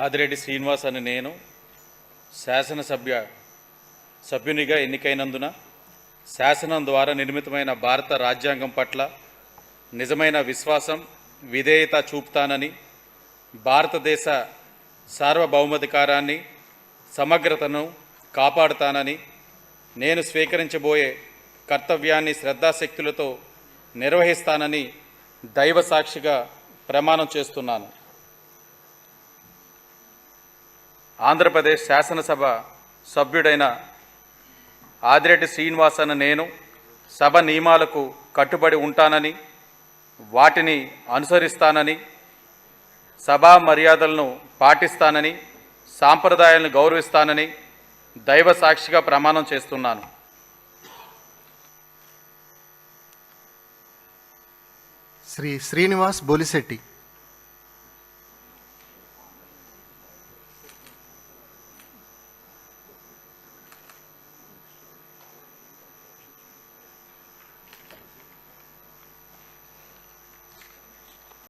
ఆదిరెడ్డి శ్రీనివాస్ అని నేను సభ్యునిగా ఎన్నికైనందున శాసనం ద్వారా నిర్మితమైన భారత రాజ్యాంగం పట్ల నిజమైన విశ్వాసం, విధేయత చూపుతానని, భారతదేశ సార్వభౌమాధికారాన్ని, సమగ్రతను కాపాడుతానని, నేను స్వీకరించబోయే కర్తవ్యాన్ని శ్రద్ధాశక్తులతో నిర్వహిస్తానని దైవ సాక్షిగా ప్రమాణం చేస్తున్నాను. ఆంధ్రప్రదేశ్ శాసనసభ సభ్యుడైన ఆదిరెడ్డి శ్రీనివాస్ అన్న నేను సభ నియమాలకు కట్టుబడి ఉంటానని, వాటిని అనుసరిస్తానని, సభా మర్యాదలను పాటిస్తానని, సాంప్రదాయాలను గౌరవిస్తానని దైవ సాక్షిగా ప్రమాణం చేస్తున్నాను. శ్రీ శ్రీనివాస్ బొలిశెట్టి.